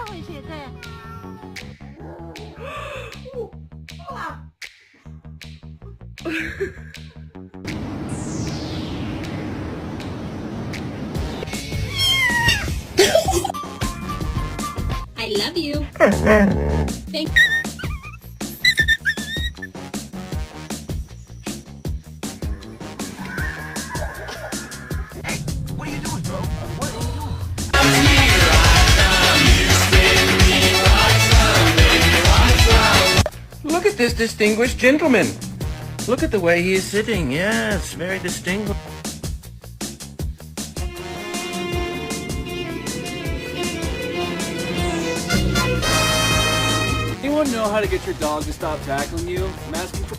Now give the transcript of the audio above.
会写的。I love you. Thank What are you doing, bro? What are you doing? Look at this distinguished gentleman. Look at the way he is sitting. Yes, very distinguished. Anyone know how to get your dog to stop tackling you? I'm asking for